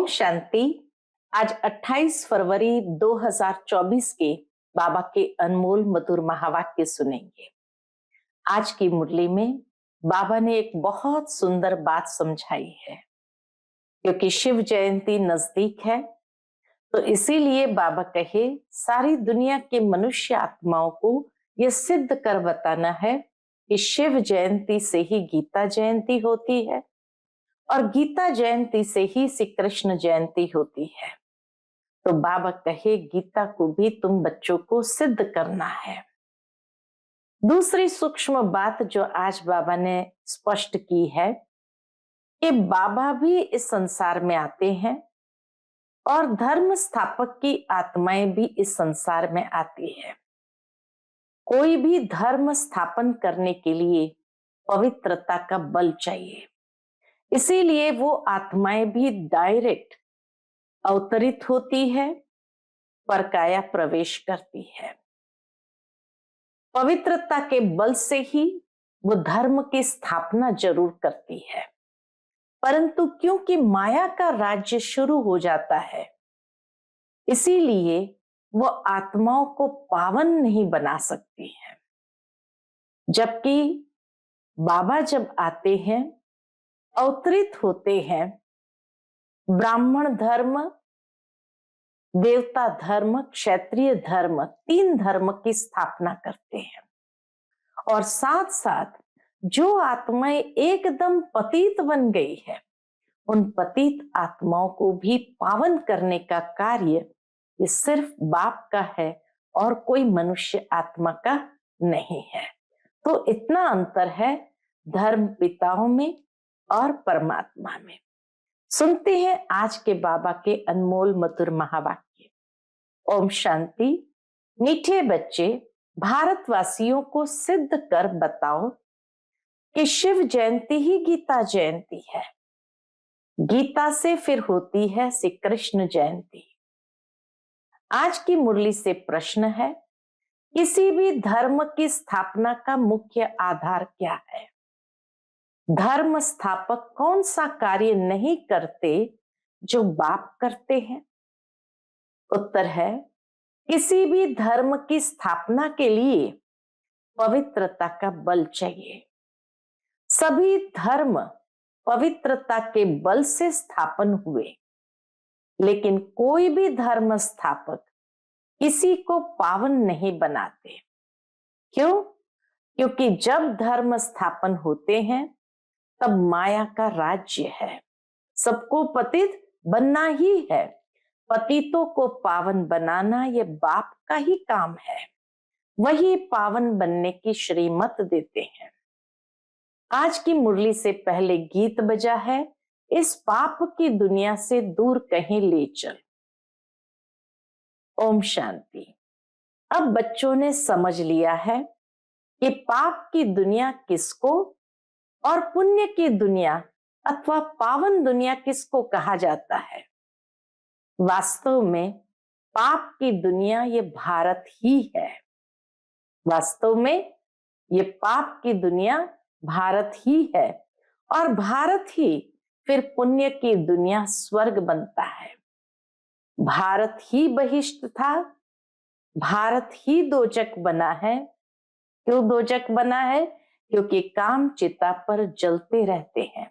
शांति। आज 28 फरवरी 2024 के बाबा के अनमोल मधुर महावाक्य सुनेंगे। आज की मुरली में बाबा ने एक बहुत सुंदर बात समझाई है। क्योंकि शिव जयंती नजदीक है तो इसीलिए बाबा कहे सारी दुनिया के मनुष्य आत्माओं को यह सिद्ध कर बताना है कि शिव जयंती से ही गीता जयंती होती है और गीता जयंती से ही श्री कृष्ण जयंती होती है। तो बाबा कहे गीता को भी तुम बच्चों को सिद्ध करना है। दूसरी सूक्ष्म बात जो आज बाबा ने स्पष्ट की है कि बाबा भी इस संसार में आते हैं और धर्म स्थापक की आत्माएं भी इस संसार में आती है। कोई भी धर्म स्थापन करने के लिए पवित्रता का बल चाहिए, इसीलिए वो आत्माएं भी डायरेक्ट अवतरित होती है, परकाया प्रवेश करती है। पवित्रता के बल से ही वो धर्म की स्थापना जरूर करती है, परंतु क्योंकि माया का राज्य शुरू हो जाता है, इसीलिए वो आत्माओं को पावन नहीं बना सकती है। जबकि बाबा जब आते हैं, अवतरित होते हैं, ब्राह्मण धर्म, देवता धर्म, क्षत्रिय धर्म, 3 धर्म की स्थापना करते हैं और साथ साथ जो आत्माएं एकदम पतित बन गई है, उन पतित आत्माओं को भी पावन करने का कार्य ये सिर्फ बाप का है और कोई मनुष्य आत्मा का नहीं है। तो इतना अंतर है धर्म पिताओं में और परमात्मा में। सुनते हैं आज के बाबा के अनमोल मधुर महावाक्य। ओम शांति। मीठे बच्चे, भारतवासियों को सिद्ध कर बताओ कि शिव जयंती ही गीता जयंती है। गीता से फिर होती है श्री कृष्ण जयंती। आज की मुरली से प्रश्न है, किसी भी धर्म की स्थापना का मुख्य आधार क्या है? धर्म स्थापक कौन सा कार्य नहीं करते जो बाप करते हैं? उत्तर है, किसी भी धर्म की स्थापना के लिए पवित्रता का बल चाहिए। सभी धर्म पवित्रता के बल से स्थापन हुए, लेकिन कोई भी धर्म स्थापक किसी को पावन नहीं बनाते। क्यों? क्योंकि जब धर्म स्थापन होते हैं तब माया का राज्य है, सबको पतित बनना ही है। पतितों को पावन बनाना ये बाप का ही काम है, वही पावन बनने की श्रीमत देते हैं। आज की मुरली से पहले गीत बजा है, इस पाप की दुनिया से दूर कहीं ले चल। ओम शांति। अब बच्चों ने समझ लिया है कि पाप की दुनिया किसको और पुण्य की दुनिया अथवा पावन दुनिया किसको कहा जाता है। वास्तव में पाप की दुनिया ये भारत ही है। वास्तव में ये पाप की दुनिया भारत ही है और भारत ही फिर पुण्य की दुनिया स्वर्ग बनता है। भारत ही बहिष्ट था, भारत ही दोजक बना है। क्यों दोजक बना है? क्योंकि काम चिता पर जलते रहते हैं।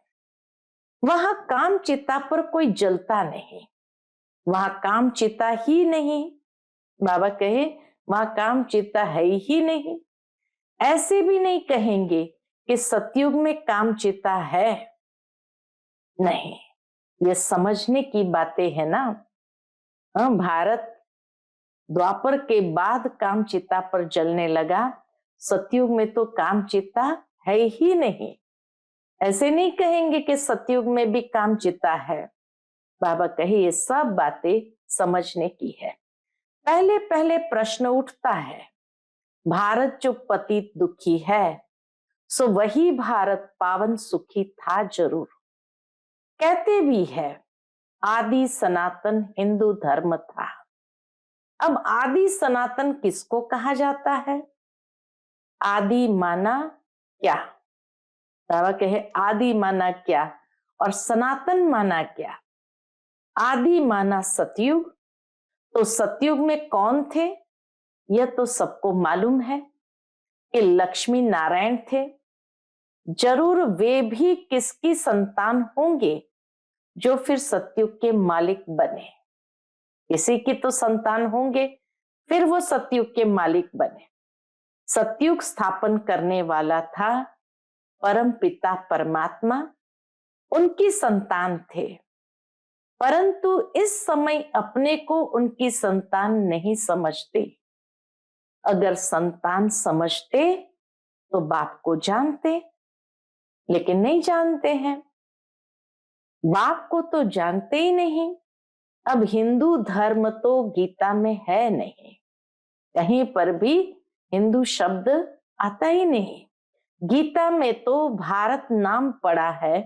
वहां काम चिता पर कोई जलता नहीं, वहां काम चिता ही नहीं। बाबा कहे वहां काम चिता है ही नहीं। ऐसे भी नहीं कहेंगे कि सतयुग में काम चिता है, नहीं। ये समझने की बातें है ना। भारत द्वापर के बाद काम चिता पर जलने लगा, सतयुग में तो काम चिता है ही नहीं। ऐसे नहीं कहेंगे कि सतयुग में भी काम चिता है। बाबा कहे ये सब बातें समझने की है। पहले पहले प्रश्न उठता है, भारत जो पतित दुखी है, सो वही भारत पावन सुखी था जरूर। कहते भी है आदि सनातन हिंदू धर्म था। अब आदि सनातन किसको कहा जाता है? आदि माना क्या? बाबा कहे आदि माना क्या और सनातन माना क्या? आदि माना सतयुग, तो सतयुग में कौन थे यह तो सबको मालूम है कि लक्ष्मी नारायण थे। जरूर वे भी किसकी संतान होंगे जो फिर सतयुग के मालिक बने। किसी की तो संतान होंगे, फिर वो सतयुग के मालिक बने। सतयुग स्थापन करने वाला था परम पिता परमात्मा, उनकी संतान थे, परंतु इस समय अपने को उनकी संतान नहीं समझते। अगर संतान समझते तो बाप को जानते, लेकिन नहीं जानते हैं। बाप को तो जानते ही नहीं। अब हिंदू धर्म तो गीता में है नहीं, कहीं पर भी हिंदू शब्द आता ही नहीं। गीता में तो भारत नाम पड़ा है,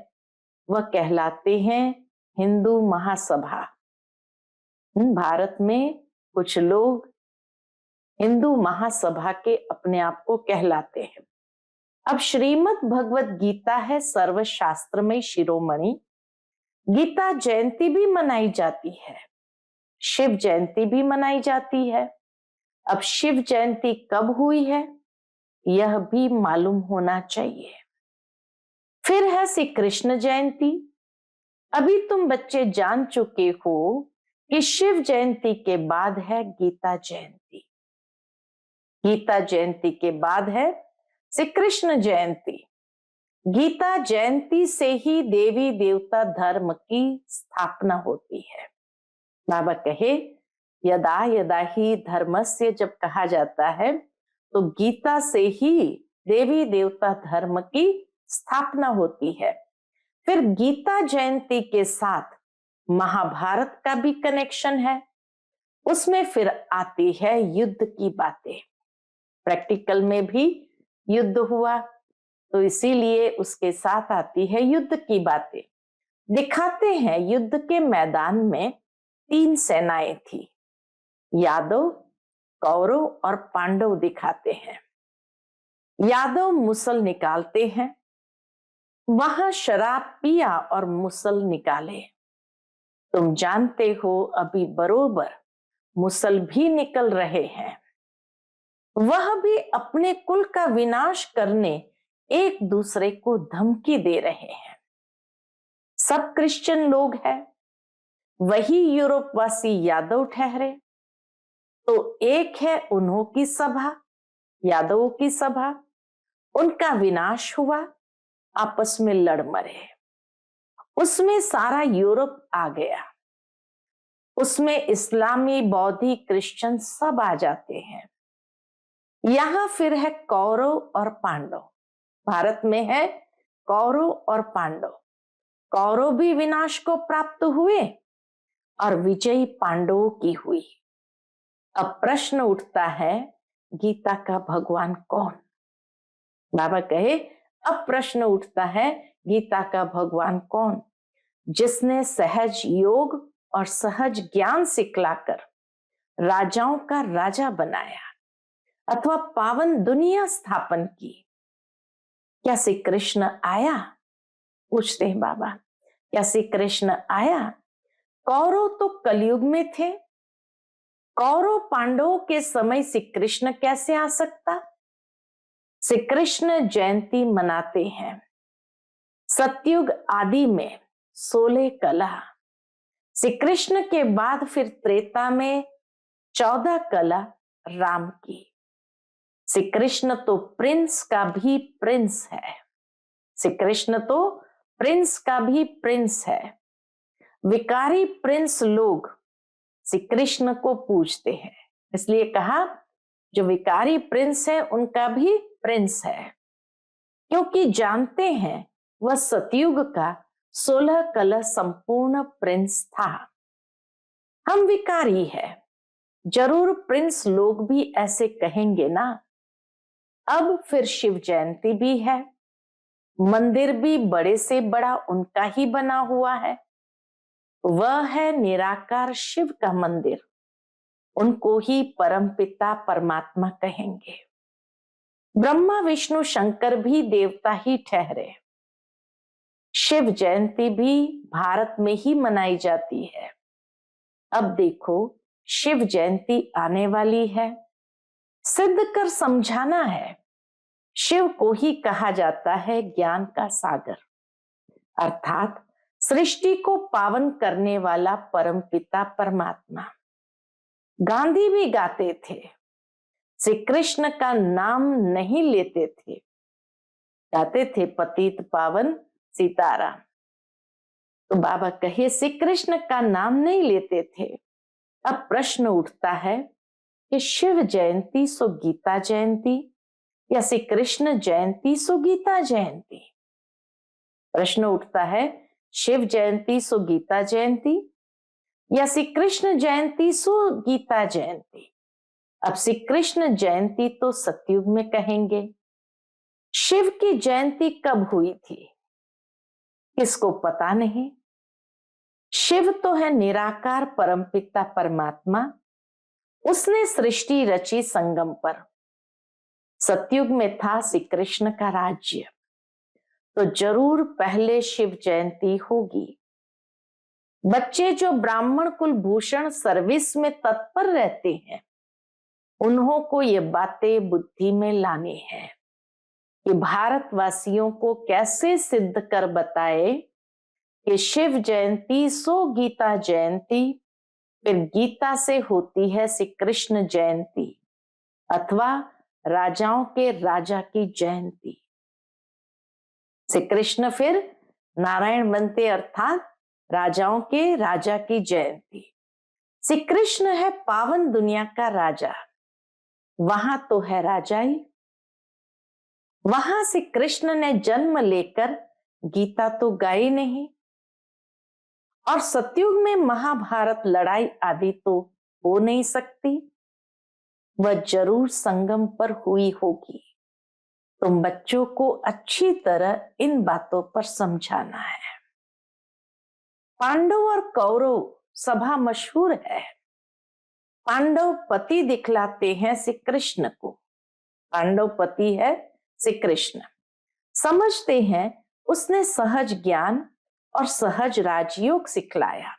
वह कहलाते हैं हिंदू महासभा। भारत में कुछ लोग हिंदू महासभा के अपने आप को कहलाते हैं। अब श्रीमद् भगवत गीता है सर्वशास्त्रमय शिरोमणि। गीता जयंती भी मनाई जाती है, शिव जयंती भी मनाई जाती है। अब शिव जयंती कब हुई है यह भी मालूम होना चाहिए। फिर है श्री कृष्ण जयंती। अभी तुम बच्चे जान चुके हो कि शिव जयंती के बाद है गीता जयंती। गीता जयंती के बाद है श्री कृष्ण जयंती। गीता जयंती से ही देवी देवता धर्म की स्थापना होती है। बाबा कहे यदा यदा ही धर्मस्य, जब कहा जाता है तो गीता से ही देवी देवता धर्म की स्थापना होती है। फिर गीता जयंती के साथ महाभारत का भी कनेक्शन है। उसमें फिर आती है युद्ध की बातें। प्रैक्टिकल में भी युद्ध हुआ तो इसीलिए उसके साथ आती है युद्ध की बातें। दिखाते हैं युद्ध के मैदान में 3 सेनाएं थी, यादव, कौरव और पांडव दिखाते हैं। यादव मुसल निकालते हैं, वहां शराब पिया और मुसल निकाले। तुम जानते हो अभी बरोबर मुसल भी निकल रहे हैं। वह भी अपने कुल का विनाश करने एक दूसरे को धमकी दे रहे हैं। सब क्रिश्चियन लोग हैं, वही यूरोपवासी यादव ठहरे। तो एक है उन्हों की सभा, यादवों की सभा, उनका विनाश हुआ, आपस में लड़ मरे। उसमें सारा यूरोप आ गया, उसमें इस्लामी, बौद्धि, क्रिश्चियन सब आ जाते हैं। यहां फिर है कौरव और पांडव। भारत में है कौरव और पांडव। कौरव भी विनाश को प्राप्त हुए और विजयी पांडवों की हुई। अब प्रश्न उठता है गीता का भगवान कौन? बाबा कहे अब प्रश्न उठता है गीता का भगवान कौन? जिसने सहज योग और सहज ज्ञान सिखलाकर राजाओं का राजा बनाया अथवा पावन दुनिया स्थापन की। क्या श्री कृष्ण आया? पूछते हैं बाबा, क्या श्री कृष्ण आया? कौरव तो कलयुग में थे, कौरव पांडवों के समय श्री कृष्ण कैसे आ सकता? श्री कृष्ण जयंती मनाते हैं। सतयुग आदि में 16 कला, श्री कृष्ण के बाद फिर त्रेता में 14 कला राम की। श्री कृष्ण तो प्रिंस का भी प्रिंस है। श्री कृष्ण तो प्रिंस का भी प्रिंस है। विकारी प्रिंस लोग श्री कृष्ण को पूजते हैं, इसलिए कहा जो विकारी प्रिंस है उनका भी प्रिंस है, क्योंकि जानते हैं वह सतयुग का 16 कला संपूर्ण प्रिंस था। हम विकारी है, जरूर प्रिंस लोग भी ऐसे कहेंगे ना। अब फिर शिव जयंती भी है, मंदिर भी बड़े से बड़ा उनका ही बना हुआ है। वह है निराकार शिव का मंदिर, उनको ही परमपिता परमात्मा कहेंगे। ब्रह्मा विष्णु शंकर भी देवता ही ठहरे। शिव जयंती भी भारत में ही मनाई जाती है। अब देखो, शिव जयंती आने वाली है, सिद्ध कर समझाना है। शिव को ही कहा जाता है ज्ञान का सागर, अर्थात सृष्टि को पावन करने वाला परमपिता परमात्मा। गांधी भी गाते थे, श्री कृष्ण का नाम नहीं लेते थे, गाते थे पतित पावन सीताराम। तो बाबा कहे श्री कृष्ण का नाम नहीं लेते थे। अब प्रश्न उठता है कि शिव जयंती सो गीता जयंती या श्री कृष्ण जयंती सो गीता जयंती। प्रश्न उठता है, शिव जयंती सो गीता जयंती या श्री कृष्ण जयंती सो गीता जयंती। अब श्री कृष्ण जयंती तो सतयुग में कहेंगे। शिव की जयंती कब हुई थी किसको पता नहीं। शिव तो है निराकार परमपिता परमात्मा, उसने सृष्टि रची संगम पर। सतयुग में था श्री कृष्ण का राज्य, तो जरूर पहले शिव जयंती होगी। बच्चे जो ब्राह्मण कुलभूषण सर्विस में तत्पर रहते हैं, उन्हों को ये बातें बुद्धि में लानी है कि भारतवासियों को कैसे सिद्ध कर बताए कि शिव जयंती सो गीता जयंती, फिर गीता से होती है श्री कृष्ण जयंती अथवा राजाओं के राजा की जयंती। श्री कृष्ण फिर नारायण बनते, अर्थात राजाओं के राजा की जयंती। श्री कृष्ण है पावन दुनिया का राजा, वहां तो है राजाई। वहां श्री कृष्ण ने जन्म लेकर गीता तो गाई नहीं, और सतयुग में महाभारत लड़ाई आदि तो हो नहीं सकती, वह जरूर संगम पर हुई होगी। तुम बच्चों को अच्छी तरह इन बातों पर समझाना है। पांडव और कौरव सभा मशहूर है। पांडव पति दिखलाते हैं श्री कृष्ण को, पांडव पति है श्री कृष्ण। समझते हैं उसने सहज ज्ञान और सहज राजयोग सिखलाया।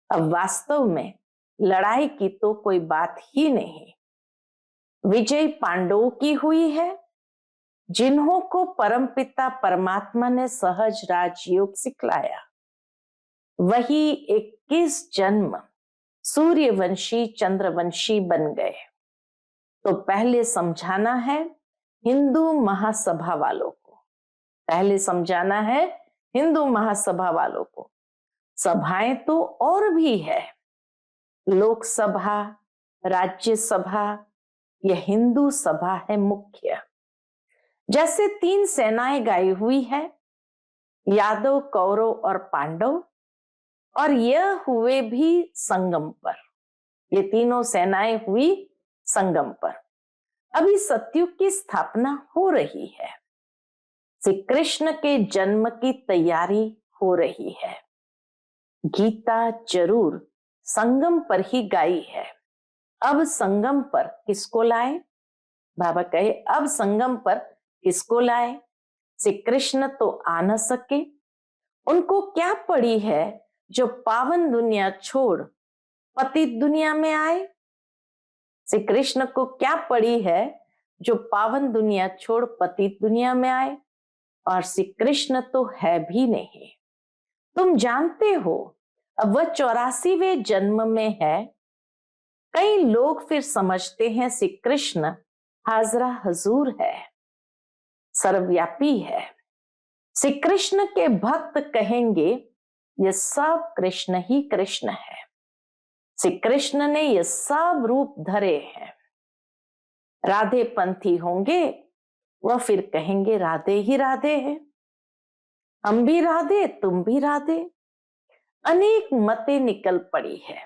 अब वास्तव में लड़ाई की तो कोई बात ही नहीं। विजय पांडवों की हुई है, जिन्हों को परमपिता परमात्मा ने सहज राजयोग सिखलाया। वही 21 जन्म सूर्यवंशी चंद्रवंशी बन गए। तो पहले समझाना है हिंदू महासभा वालों को, पहले समझाना है हिंदू महासभा वालों को। सभाएं तो और भी है, लोकसभा, राज्यसभा, यह हिंदू सभा है मुख्य। जैसे 3 सेनाएं गाई हुई है, यादव, कौरव और पांडव, और यह हुए भी संगम पर। ये तीनों सेनाएं हुई संगम पर। अभी सतयुग की स्थापना हो रही है, श्री कृष्ण के जन्म की तैयारी हो रही है। गीता जरूर संगम पर ही गाई है। अब संगम पर किसको लाए? बाबा कहे अब संगम पर किसको लाए? श्री कृष्ण तो आ न सके, उनको क्या पड़ी है जो पावन दुनिया छोड़ पतित दुनिया में आए? श्री कृष्ण को क्या पड़ी है जो पावन दुनिया छोड़ पतित दुनिया में आए? और श्री कृष्ण तो है भी नहीं। तुम जानते हो, अब वह 84वें जन्म में है। कई लोग फिर समझते हैं श्री कृष्ण हाजरा हजूर है, सर्वव्यापी है। श्री कृष्ण के भक्त कहेंगे ये सब कृष्ण ही कृष्ण है, श्री कृष्ण ने ये सब रूप धरे हैं। राधे पंथी होंगे, वह फिर कहेंगे राधे ही राधे है, हम भी राधे तुम भी राधे। अनेक मतें निकल पड़ी है।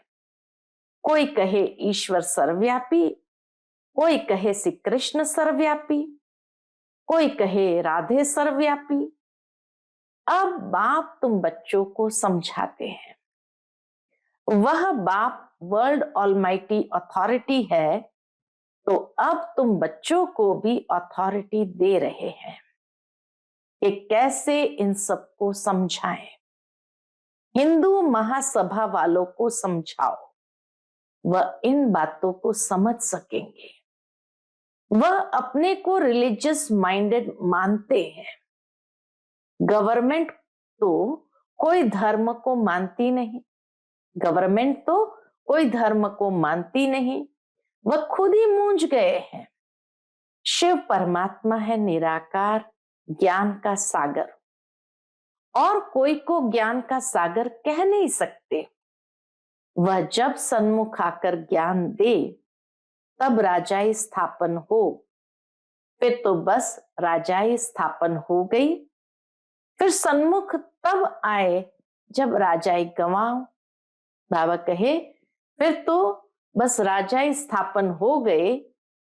कोई कहे ईश्वर सर्वव्यापी, कोई कहे श्री कृष्ण सर्वव्यापी, कोई कहे राधे सर्वव्यापी। अब बाप तुम बच्चों को समझाते हैं। वह बाप वर्ल्ड ऑलमाइटी अथॉरिटी है, तो अब तुम बच्चों को भी अथॉरिटी दे रहे हैं कि कैसे इन सबको समझाएं। हिंदू महासभा वालों को समझाओ, वह इन बातों को समझ सकेंगे। वह अपने को रिलीजियस माइंडेड मानते हैं। गवर्नमेंट तो कोई धर्म को मानती नहीं, गवर्नमेंट तो कोई धर्म को मानती नहीं, वह खुद ही मूंझ गए हैं। शिव परमात्मा है निराकार, ज्ञान का सागर, और कोई को ज्ञान का सागर कह नहीं सकते। वह जब सन्मुख आकर ज्ञान दे तब राजाई स्थापन हो, फिर तो बस राजाई स्थापन हो गई। फिर सन्मुख तब आए जब राजाई गंवाओ। बाबा कहे फिर तो बस राजाई स्थापन हो गए,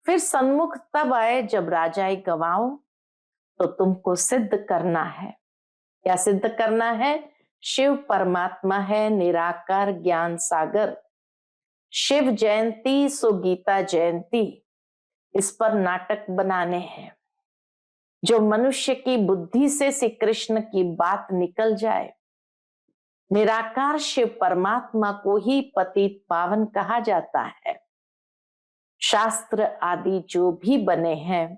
फिर सन्मुख तब आए जब राजाई गंवाओ। तो तुमको सिद्ध करना है। क्या सिद्ध करना है? शिव परमात्मा है निराकार ज्ञान सागर। शिव जयंती सो गीता जयंती, इस पर नाटक बनाने हैं। जो मनुष्य की बुद्धि से श्री कृष्ण की बात निकल जाए। निराकार शिव परमात्मा को ही पतित पावन कहा जाता है। शास्त्र आदि जो भी बने हैं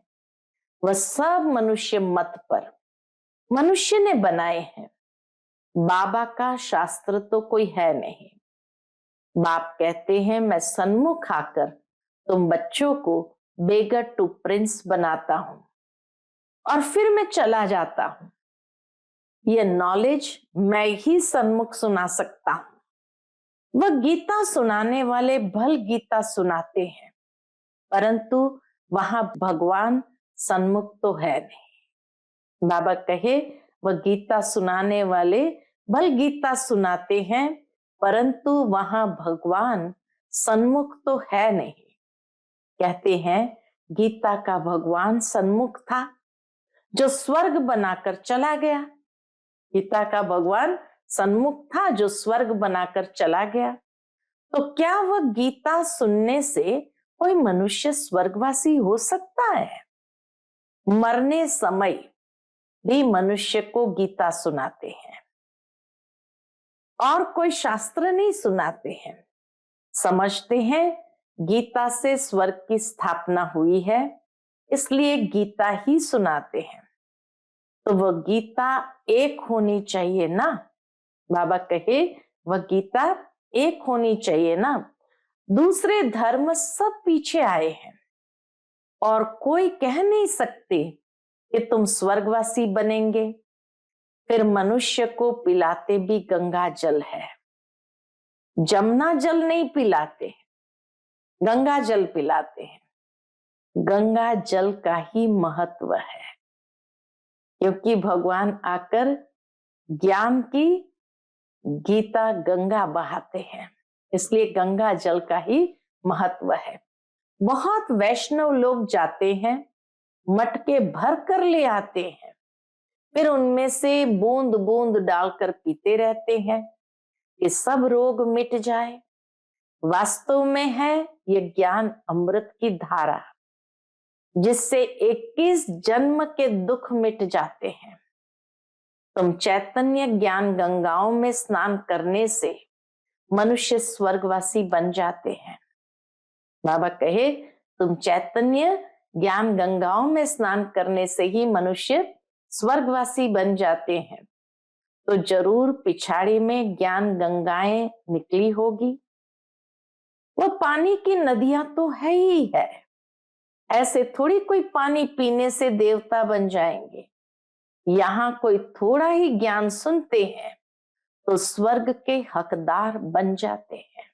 वह सब मनुष्य मत पर मनुष्य ने बनाए हैं। बाबा का शास्त्र तो कोई है नहीं। बाप कहते हैं मैं सन्मुख आकर तुम बच्चों को बेगर टू प्रिंस बनाता हूं और फिर मैं चला जाता हूं। यह नॉलेज मैं ही सन्मुख सुना सकता हूं। वह गीता सुनाने वाले भल गीता सुनाते हैं, परंतु वहां भगवान सन्मुख तो है नहीं। बाबा कहे वह गीता सुनाने वाले भल गीता सुनाते हैं, परंतु वहां भगवान सन्मुख तो है नहीं। कहते हैं गीता का भगवान सन्मुख था जो स्वर्ग बनाकर चला गया। गीता का भगवान सन्मुख था जो स्वर्ग बनाकर चला गया। तो क्या वह गीता सुनने से कोई मनुष्य स्वर्गवासी हो सकता है? मरने समय भी मनुष्य को गीता सुनाते हैं और कोई शास्त्र नहीं सुनाते हैं। समझते हैं गीता से स्वर्ग की स्थापना हुई है, इसलिए गीता ही सुनाते हैं। तो वह गीता एक होनी चाहिए ना। बाबा कहे वह गीता एक होनी चाहिए ना। दूसरे धर्म सब पीछे आए हैं और कोई कह नहीं सकते कि तुम स्वर्गवासी बनेंगे। फिर मनुष्य को पिलाते भी गंगा जल है, जमुना जल नहीं पिलाते, गंगा जल पिलाते हैं। गंगा जल का ही महत्व है, क्योंकि भगवान आकर ज्ञान की गीता गंगा बहाते हैं, इसलिए गंगा जल का ही महत्व है। बहुत वैष्णव लोग जाते हैं, मटके भर कर ले आते हैं, फिर उनमें से बूंद बूंद डालकर पीते रहते हैं कि सब रोग मिट जाए। वास्तव में है ये ज्ञान अमृत की धारा, जिससे 21 जन्म के दुख मिट जाते हैं। तुम चैतन्य ज्ञान गंगाओं में स्नान करने से मनुष्य स्वर्गवासी बन जाते हैं। बाबा कहे तुम चैतन्य ज्ञान गंगाओं में स्नान करने से ही मनुष्य स्वर्गवासी बन जाते हैं। तो जरूर पिछाड़ी में ज्ञान गंगाएं निकली होगी। वो पानी की नदियां तो है ही है, ऐसे थोड़ी कोई पानी पीने से देवता बन जाएंगे। यहाँ कोई थोड़ा ही ज्ञान सुनते हैं तो स्वर्ग के हकदार बन जाते हैं।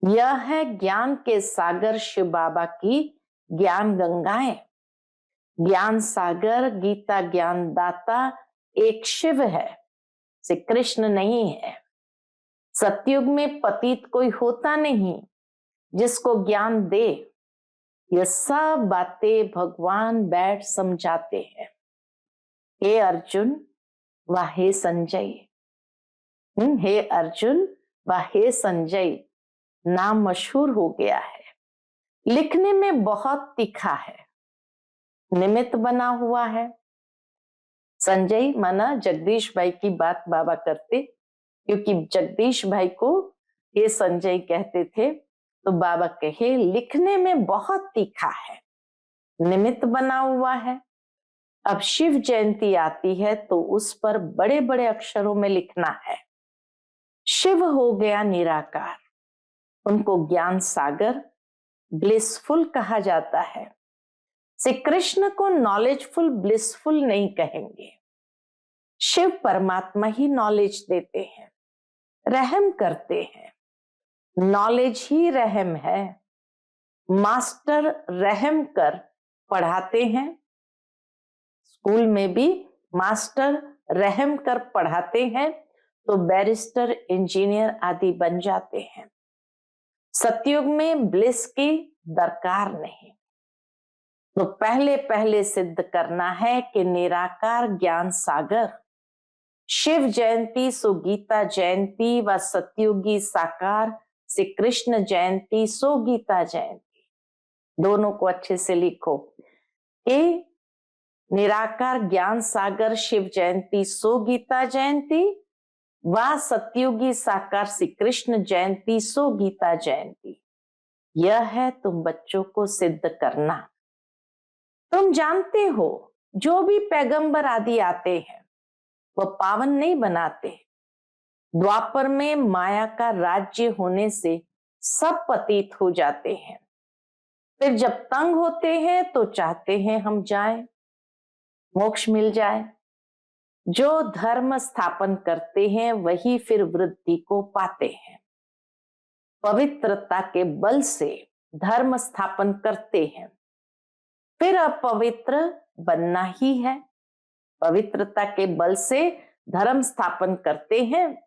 यह है ज्ञान के सागर शिव बाबा की ज्ञान गंगाएं। ज्ञान सागर गीता ज्ञान दाता एक शिव है, श्री कृष्ण नहीं है। सतयुग में पतित कोई होता नहीं जिसको ज्ञान दे। यह सब बातें भगवान बैठ समझाते हैं। हे अर्जुन व हे संजय, हे अर्जुन व हे संजय नाम मशहूर हो गया है। लिखने में बहुत तीखा है, निमित्त बना हुआ है। संजय माना जगदीश भाई की बात बाबा करते क्योंकि जगदीश भाई को ये संजय कहते थे, तो बाबा कहे लिखने में बहुत तीखा है, निमित्त बना हुआ है। अब शिव जयंती आती है तो उस पर बड़े बड़े अक्षरों में लिखना है। शिव हो गया निराकार, उनको ज्ञान सागर ब्लिसफुल कहा जाता है। श्री कृष्ण को नॉलेजफुल ब्लिसफुल नहीं कहेंगे। शिव परमात्मा ही नॉलेज देते हैं, रहम करते हैं। नॉलेज ही रहम है। मास्टर रहम कर पढ़ाते हैं। स्कूल में भी मास्टर रहम कर पढ़ाते हैं तो बैरिस्टर, इंजीनियर आदि बन जाते हैं। सतयुग में ब्लिस की दरकार नहीं। तो पहले पहले सिद्ध करना है कि निराकार ज्ञान सागर शिव जयंती सो गीता जयंती व सतयुगी साकार श्री कृष्ण जयंती सो गीता जयंती। दोनों को अच्छे से लिखो कि निराकार ज्ञान सागर शिव जयंती सो गीता जयंती व सतयुगी साकार श्री कृष्ण जयंती सो गीता जयंती। यह है तुम बच्चों को सिद्ध करना। तुम जानते हो जो भी पैगंबर आदि आते हैं वह पावन नहीं बनाते। द्वापर में माया का राज्य होने से सब पतित हो जाते हैं। फिर जब तंग होते हैं तो चाहते हैं हम जाएं, मोक्ष मिल जाए। जो धर्म स्थापन करते हैं वही फिर वृद्धि को पाते हैं। पवित्रता के बल से धर्म स्थापन करते हैं, फिर अपवित्र बनना ही है। पवित्रता के बल से धर्म स्थापन करते हैं,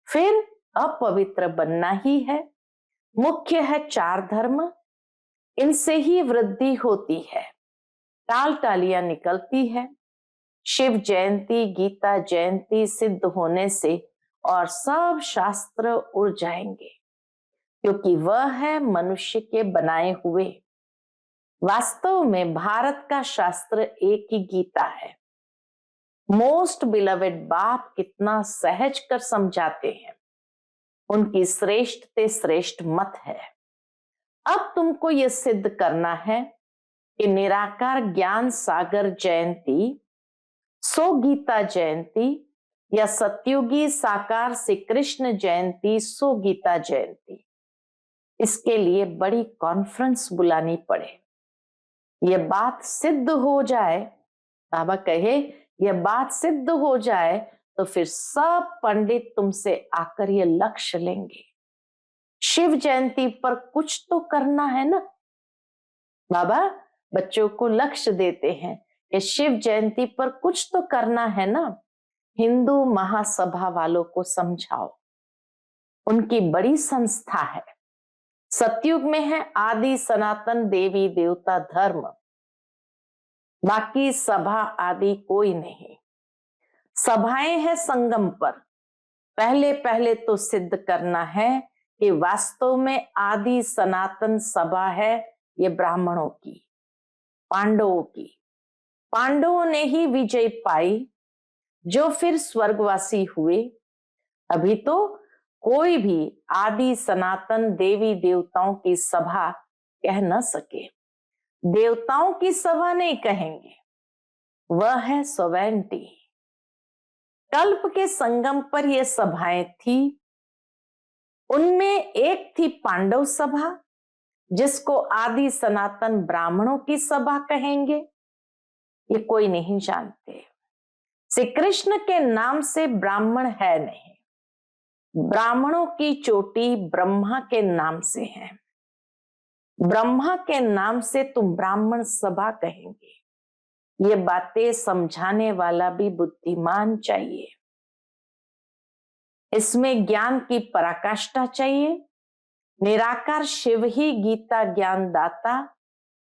फिर अपवित्र बनना ही है। मुख्य है 4 धर्म, इनसे ही वृद्धि होती है, टाल टालियां निकलती है। शिव जयंती गीता जयंती सिद्ध होने से और सब शास्त्र उड़ जाएंगे, क्योंकि वह है मनुष्य के बनाए हुए। वास्तव में भारत का शास्त्र एक ही गीता है। मोस्ट बिलवेड बाप कितना सहज कर समझाते हैं। उनकी श्रेष्ठ ते श्रेष्ठ मत है। अब तुमको यह सिद्ध करना है कि निराकार ज्ञान सागर जयंती सो गीता जयंती या सतयुगी साकार श्री कृष्ण जयंती सो गीता जयंती। इसके लिए बड़ी कॉन्फ्रेंस बुलानी पड़े। यह बात सिद्ध हो जाए, बाबा कहे यह बात सिद्ध हो जाए तो फिर सब पंडित तुमसे आकर ये लक्ष्य लेंगे। शिव जयंती पर कुछ तो करना है ना। बाबा बच्चों को लक्ष्य देते हैं कि शिव जयंती पर कुछ तो करना है ना। हिंदू महासभा वालों को समझाओ, उनकी बड़ी संस्था है। सतयुग में है आदि सनातन देवी देवता धर्म, बाकी सभा आदि कोई नहीं। सभाएं हैं संगम पर। पहले पहले तो सिद्ध करना है कि वास्तव में आदि सनातन सभा है ये ब्राह्मणों की, पांडवों की। पांडवों ने ही विजय पाई जो फिर स्वर्गवासी हुए। अभी तो कोई भी आदि सनातन देवी देवताओं की सभा कह न सके। देवताओं की सभा नहीं कहेंगे, वह है सोवेंटी। कल्प के संगम पर यह सभाएं थी। उनमें एक थी पांडव सभा, जिसको आदि सनातन ब्राह्मणों की सभा कहेंगे। ये कोई नहीं जानते। श्री कृष्ण के नाम से ब्राह्मण है नहीं। ब्राह्मणों की चोटी ब्रह्मा के नाम से है। ब्रह्मा के नाम से तुम ब्राह्मण सभा कहेंगे। ये बातें समझाने वाला भी बुद्धिमान चाहिए। इसमें ज्ञान की पराकाष्ठा चाहिए। निराकार शिव ही गीता ज्ञान दाता,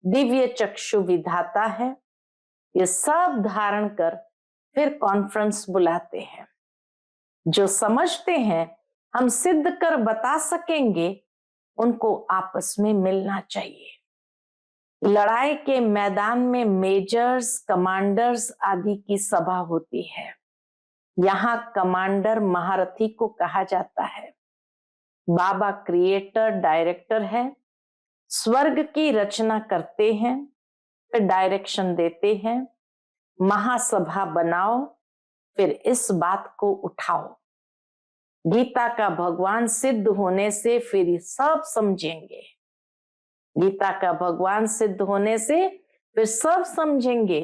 दिव्य चक्षु विधाता है। ये सब धारण कर फिर कॉन्फ्रेंस बुलाते हैं। जो समझते हैं हम सिद्ध कर बता सकेंगे, उनको आपस में मिलना चाहिए। लड़ाई के मैदान में मेजर्स, कमांडर्स आदि की सभा होती है। यहाँ कमांडर महारथी को कहा जाता है। बाबा क्रिएटर डायरेक्टर है, स्वर्ग की रचना करते हैं, फिर डायरेक्शन देते हैं, महासभा बनाओ, फिर इस बात को उठाओ। गीता का भगवान सिद्ध होने से फिर सब समझेंगे। गीता का भगवान सिद्ध होने से फिर सब समझेंगे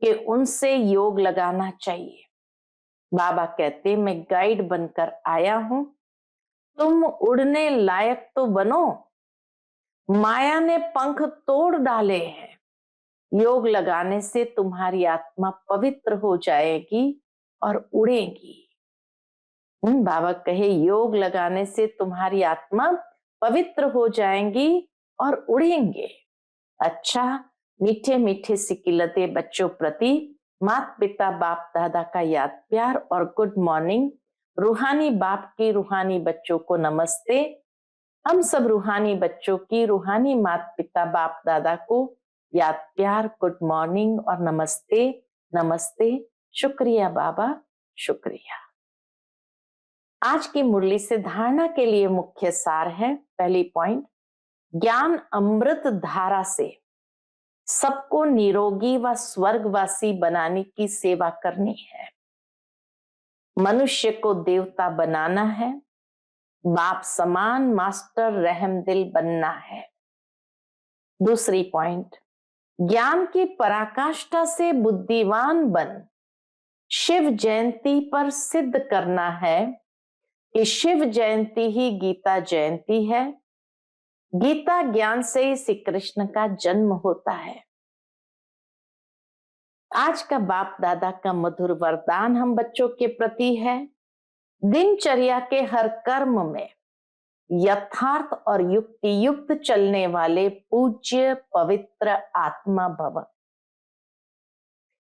कि उनसे योग लगाना चाहिए। बाबा कहते मैं गाइड बनकर आया हूं, तुम उड़ने लायक तो बनो। माया ने पंख तोड़ डाले हैं, योग लगाने से तुम्हारी आत्मा पवित्र हो जाएगी और उड़ेगी। बाबा कहे योग लगाने से तुम्हारी आत्मा पवित्र हो जाएंगी और उड़ेंगे। अच्छा, मीठे मीठे सिकिलते बच्चों प्रति माता पिता बाप दादा का याद प्यार और गुड मॉर्निंग। रूहानी बाप की रूहानी बच्चों को नमस्ते। हम सब रूहानी बच्चों की रूहानी माता पिता बाप दादा को याद प्यार, गुड मॉर्निंग और नमस्ते नमस्ते। शुक्रिया बाबा, शुक्रिया। आज की मुरली से धारणा के लिए मुख्य सार है। पहली पॉइंट, ज्ञान अमृत धारा से सबको निरोगी व स्वर्गवासी बनाने की सेवा करनी है। मनुष्य को देवता बनाना है, बाप समान मास्टर रहमदिल बनना है। दूसरी पॉइंट, ज्ञान की पराकाष्ठा से बुद्धिवान बन शिव जयंती पर सिद्ध करना है कि शिव जयंती ही गीता जयंती है। गीता ज्ञान से ही श्री कृष्ण का जन्म होता है। आज का बाप दादा का मधुर वरदान हम बच्चों के प्रति है, दिनचर्या के हर कर्म में यथार्थ और युक्ति युक्त चलने वाले पूज्य पवित्र आत्मा भव।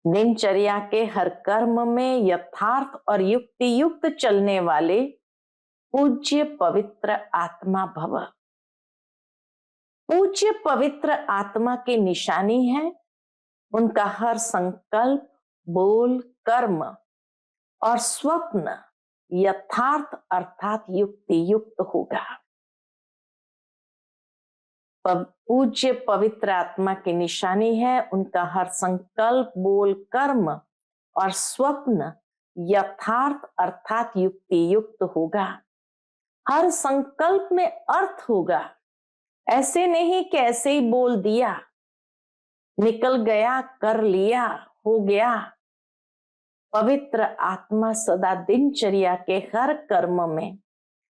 दिनचर्या के हर कर्म में यथार्थ और युक्ति युक्त चलने वाले पूज्य पवित्र आत्मा भव। पूज्य पवित्र आत्मा की निशानी है उनका हर संकल्प, बोल, कर्म और स्वप्न यथार्थ अर्थात युक्ति युक्त होगा। पूज्य पवित्र आत्मा की निशानी है उनका हर संकल्प, बोल, कर्म और स्वप्न यथार्थ अर्थात युक्ति युक्त होगा। हर संकल्प में अर्थ होगा। ऐसे नहीं कि ऐसे ही बोल दिया, निकल गया, कर लिया, हो गया। पवित्र आत्मा सदा दिनचर्या के हर कर्म में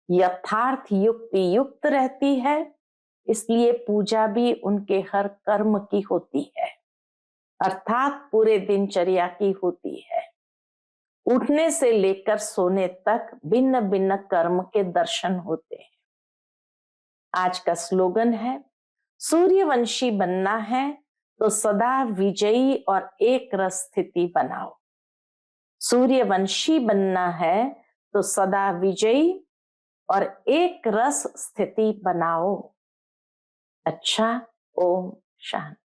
यथार्थ युक्ति युक्त रहती है, इसलिए पूजा भी उनके हर कर्म की होती है, अर्थात पूरे दिनचर्या की होती है। उठने से लेकर सोने तक भिन्न भिन्न कर्म के दर्शन होते हैं। आज का स्लोगन है, सूर्यवंशी बनना है तो सदा विजयी और एक रस स्थिति बनाओ। सूर्यवंशी बनना है तो सदा विजयी और एक रस स्थिति बनाओ। अच्छा, ओम शांति।